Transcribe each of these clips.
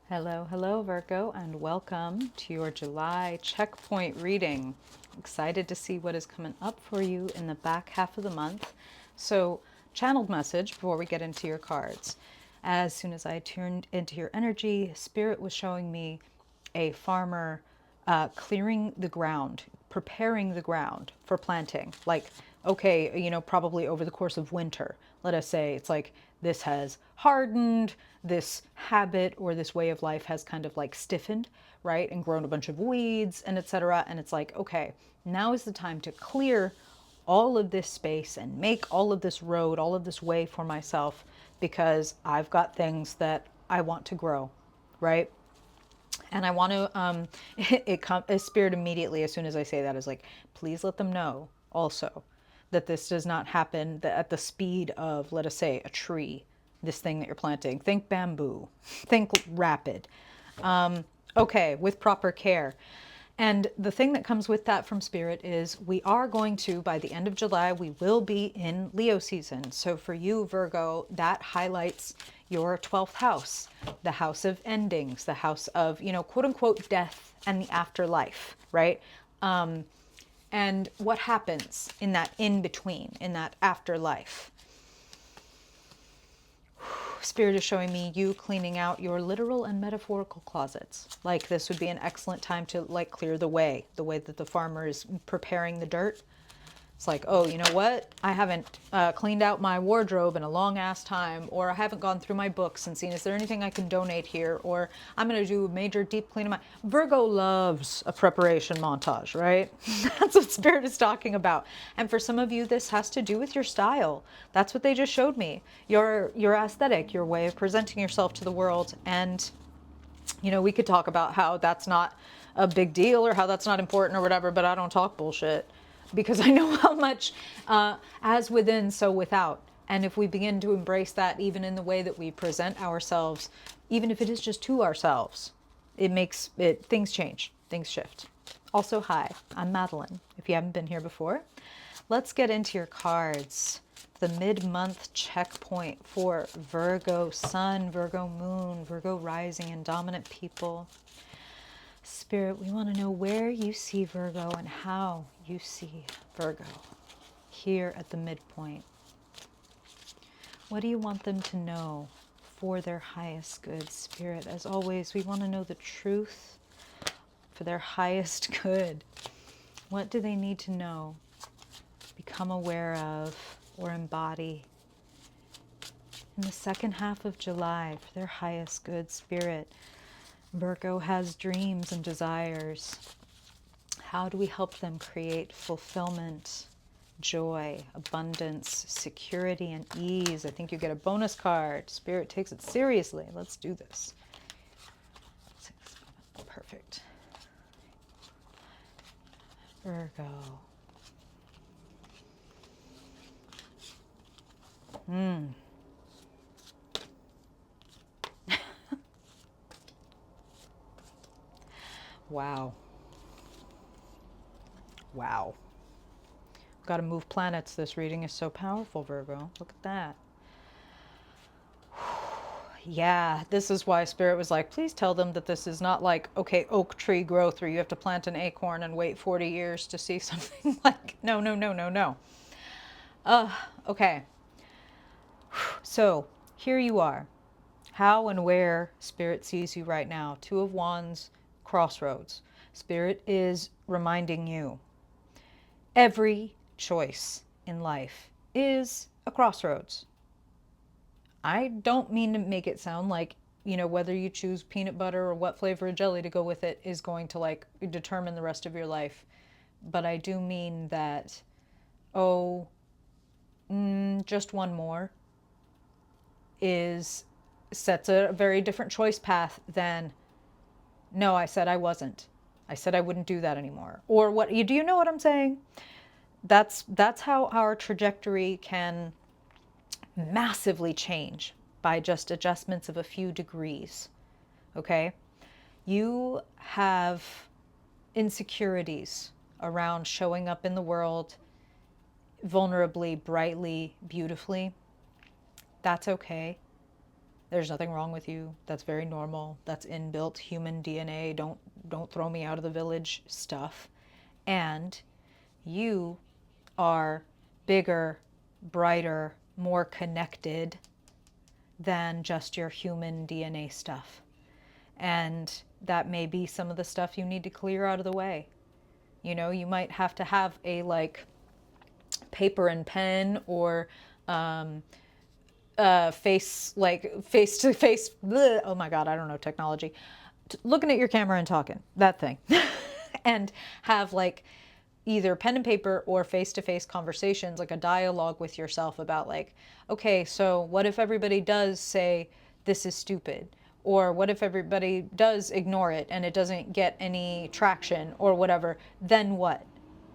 Hello, hello, Virgo, and welcome to your July checkpoint reading. Excited to see what is coming up for you in the back half of the month. So, channeled message before we get into your cards. As soon as I tuned into your energy, Spirit was showing me a farmer clearing the ground, preparing the ground for planting. Like, okay, probably over the course of winter, let us say it's like this has hardened, this habit or this way of life has kind of like stiffened, right? And grown a bunch of weeds and etc. And it's like, okay, now is the time to clear all of this space and make all of this road, all of this way for myself because I've got things that I want to grow, right? And I want to, a spirit immediately, as soon as I say that, is like, please let them know also that this does not happen at the speed of, let us say, a tree, this thing that you're planting. Think bamboo, think rapid. Okay, with proper care. And the thing that comes with that from Spirit is we are going to, by the end of July, we will be in Leo season. So for you, Virgo, that highlights your 12th house, the house of endings, the house of, quote unquote, death and the afterlife, right? And what happens in that in between, in that afterlife. Spirit is showing me you cleaning out your literal and metaphorical closets. Like this would be an excellent time to like clear the way that the farmer is preparing the dirt. It's like, oh, you know what? I haven't cleaned out my wardrobe in a long ass time, or I haven't gone through my books and seen, is there anything I can donate here? Or I'm going to do a major deep clean of my... Virgo loves a preparation montage, right? That's what Spirit is talking about. And for some of you, this has to do with your style. That's what they just showed me. Your aesthetic, your way of presenting yourself to the world. And we could talk about how that's not a big deal or how that's not important or whatever, but I don't talk bullshit because I know how much as within, so without. And if we begin to embrace that even in the way that we present ourselves, even if it is just to ourselves, it makes it, things change, things shift. Also, hi, I'm Madeline. If you haven't been here before, let's get into your cards. The mid-month checkpoint for Virgo Sun, Virgo Moon, Virgo Rising, and Dominant People. Spirit, we want to know where you see Virgo and how you see Virgo here at the midpoint. What do you want them to know for their highest good, Spirit? As always, we want to know the truth for their highest good. What do they need to know, become aware of, or embody in the second half of July for their highest good, Spirit? Virgo has dreams and desires. How do we help them create fulfillment, joy, abundance, security, and ease? I think you get a bonus card. Spirit takes it seriously. Let's do this. 6, 7, perfect. Virgo. Wow. Wow. Got to move planets. This reading is so powerful, Virgo. Look at that. Yeah, this is why Spirit was like, please tell them that this is not like, okay, oak tree growth where you have to plant an acorn and wait 40 years to see something like, no, no, no, no, no. Okay. So here you are. How and where Spirit sees you right now. Two of Wands, Crossroads. Spirit is reminding you every choice in life is a crossroads. I don't mean to make it sound like, whether you choose peanut butter or what flavor of jelly to go with it is going to like determine the rest of your life. But I do mean that, just one more sets a very different choice path than, no, I said I wasn't. I said I wouldn't do that anymore. Or what, do you know what I'm saying? That's how our trajectory can massively change by just adjustments of a few degrees. Okay? You have insecurities around showing up in the world vulnerably, brightly, beautifully. That's okay. There's nothing wrong with you. That's very normal. That's inbuilt human DNA. Don't throw me out of the village stuff. And you are bigger, brighter, more connected than just your human DNA stuff. And that may be some of the stuff you need to clear out of the way. You know, you might have to have a like paper and pen or face to face. Oh my God, I don't know technology. Looking at your camera and talking, that thing. And have like either pen and paper or face to face conversations, like a dialogue with yourself about like, okay, so what if everybody does say this is stupid? Or what if everybody does ignore it and it doesn't get any traction or whatever? Then what?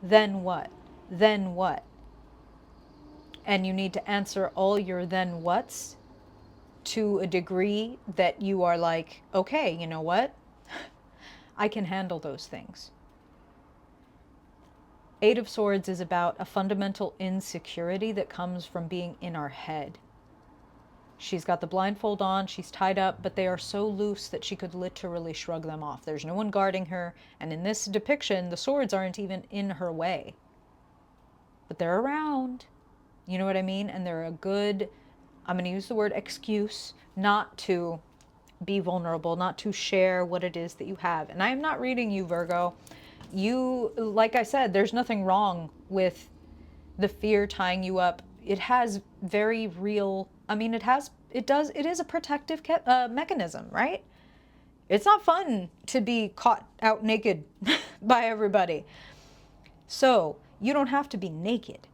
Then what? Then what? And you need to answer all your then whats to a degree that you are like, okay, you know what? I can handle those things. Eight of Swords is about a fundamental insecurity that comes from being in our head. She's got the blindfold on, she's tied up, but they are so loose that she could literally shrug them off. There's no one guarding her, and in this depiction, the swords aren't even in her way. But they're around. You know what I mean? And they're a good, I'm going to use the word excuse, not to be vulnerable, not to share what it is that you have. And I am not reading you, Virgo. You, like I said, there's nothing wrong with the fear tying you up. It has very real, I mean, it is a protective mechanism, right? It's not fun to be caught out naked by everybody. So you don't have to be naked.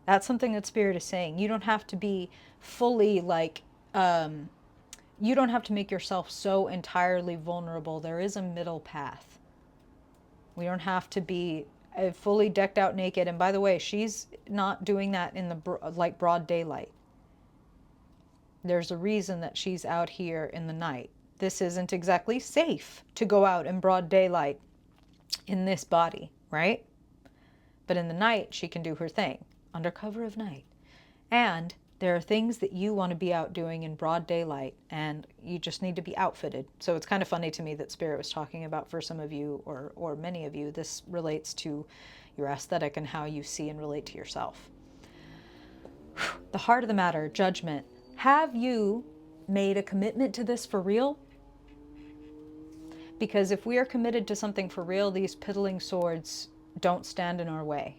That's something that Spirit is saying. You don't have to be fully like, you don't have to make yourself so entirely vulnerable. There is a middle path. We don't have to be fully decked out naked. And by the way, she's not doing that in the like broad daylight. There's a reason that she's out here in the night. This isn't exactly safe to go out in broad daylight in this body, right? But in the night, she can do her thing under cover of night. And there are things that you want to be out doing in broad daylight, and you just need to be outfitted. So it's kind of funny to me that Spirit was talking about, for some of you, or many of you, this relates to your aesthetic and how you see and relate to yourself. The heart of the matter, judgment. Have you made a commitment to this for real? Because if we are committed to something for real, these piddling swords don't stand in our way.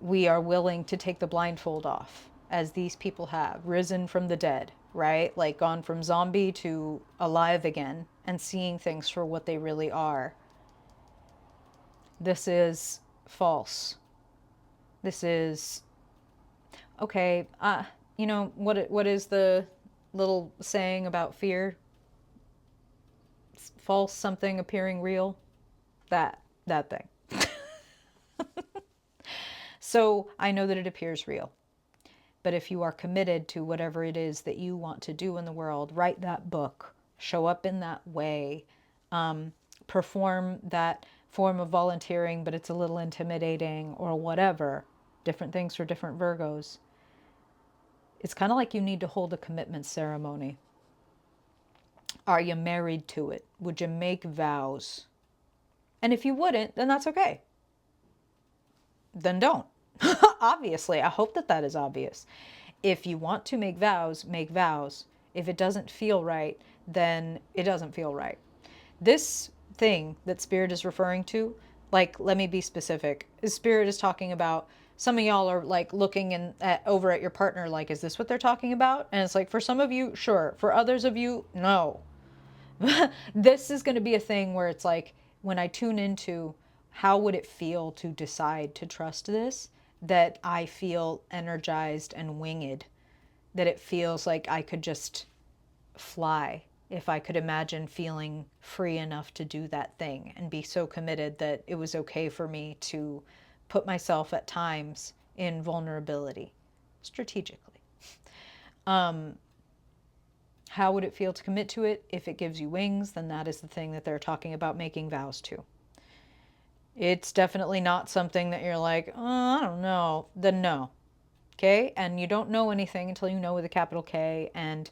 We are willing to take the blindfold off, as these people have, risen from the dead, right? Like gone from zombie to alive again and seeing things for what they really are. This is false. This is, okay, you know, what is the little saying about fear? It's false something appearing real. That thing. So I know that it appears real. But if you are committed to whatever it is that you want to do in the world, write that book, show up in that way, perform that form of volunteering, but it's a little intimidating or whatever. Different things for different Virgos. It's kind of like you need to hold a commitment ceremony. Are you married to it? Would you make vows? And if you wouldn't, then that's okay. Then don't. Obviously, I hope that that is obvious. If you want to make vows, make vows. If it doesn't feel right, then it doesn't feel right. This thing that Spirit is referring to, like, let me be specific. Spirit is talking about, some of y'all are like looking over at your partner like, is this what they're talking about? And it's like, for some of you, sure. For others of you, no. This is going to be a thing where it's like, when I tune into how would it feel to decide to trust this, that I feel energized and winged, that it feels like I could just fly if I could imagine feeling free enough to do that thing and be so committed that it was okay for me to put myself at times in vulnerability strategically. How would it feel to commit to it? If it gives you wings, then that is the thing that they're talking about making vows to. It's definitely not something that you're like, oh, I don't know. Then no. Okay? And you don't know anything until you know with a capital K. And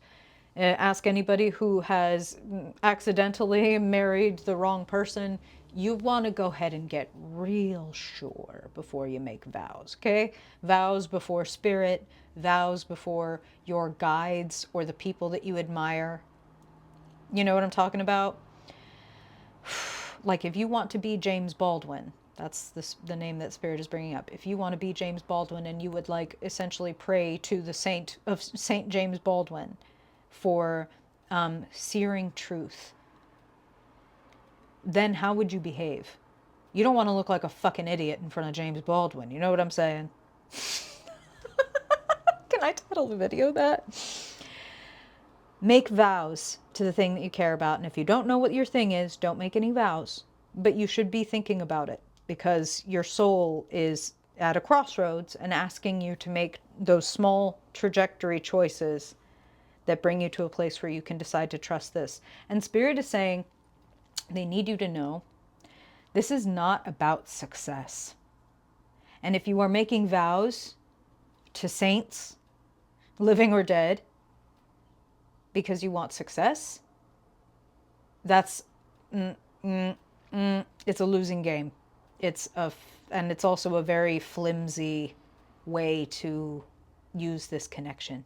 ask anybody who has accidentally married the wrong person. You want to go ahead and get real sure before you make vows, okay? Vows before spirit, vows before your guides or the people that you admire. You know what I'm talking about? Like if you want to be James Baldwin, that's the name that Spirit is bringing up. If you want to be James Baldwin and you would like essentially pray to the saint of Saint James Baldwin for searing truth, then how would you behave? You don't want to look like a fucking idiot in front of James Baldwin. You know what I'm saying? Can I title the video that? Make vows to the thing that you care about. And if you don't know what your thing is, don't make any vows. But you should be thinking about it because your soul is at a crossroads and asking you to make those small trajectory choices that bring you to a place where you can decide to trust this. And Spirit is saying they need you to know this is not about success. And if you are making vows to saints, living or dead, because you want success, that's it's a losing game. And it's also a very flimsy way to use this connection.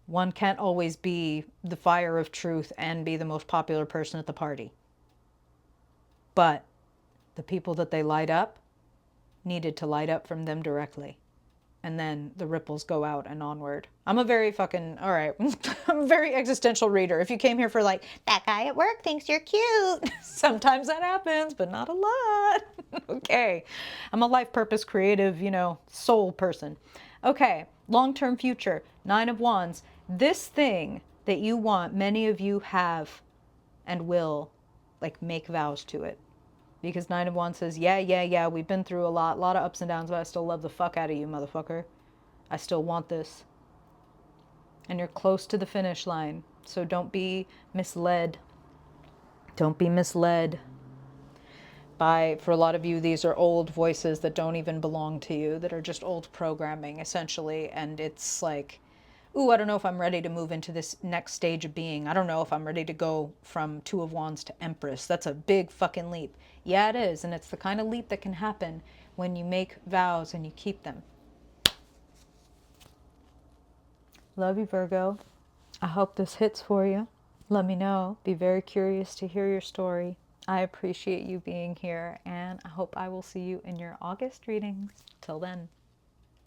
One can't always be the fire of truth and be the most popular person at the party. But the people that they light up needed to light up from them directly. And then the ripples go out and onward. I'm a very fucking, all right, I'm a very existential reader. If you came here for like, that guy at work thinks you're cute. Sometimes that happens, but not a lot. Okay. I'm a life purpose, creative, soul person. Okay. Long-term future, 9 of Wands. This thing that you want, many of you have and will like make vows to it. Because 9 of Wands says, yeah, we've been through a lot of ups and downs, but I still love the fuck out of you, motherfucker. I still want this. And you're close to the finish line, so don't be misled. Don't be misled by, for a lot of you, these are old voices that don't even belong to you, that are just old programming, essentially. And it's like, ooh, I don't know if I'm ready to move into this next stage of being. I don't know if I'm ready to go from 2 of Wands to Empress. That's a big fucking leap. Yeah, it is. And it's the kind of leap that can happen when you make vows and you keep them. Love you, Virgo. I hope this hits for you. Let me know. Be very curious to hear your story. I appreciate you being here, and I hope I will see you in your August readings. Till then.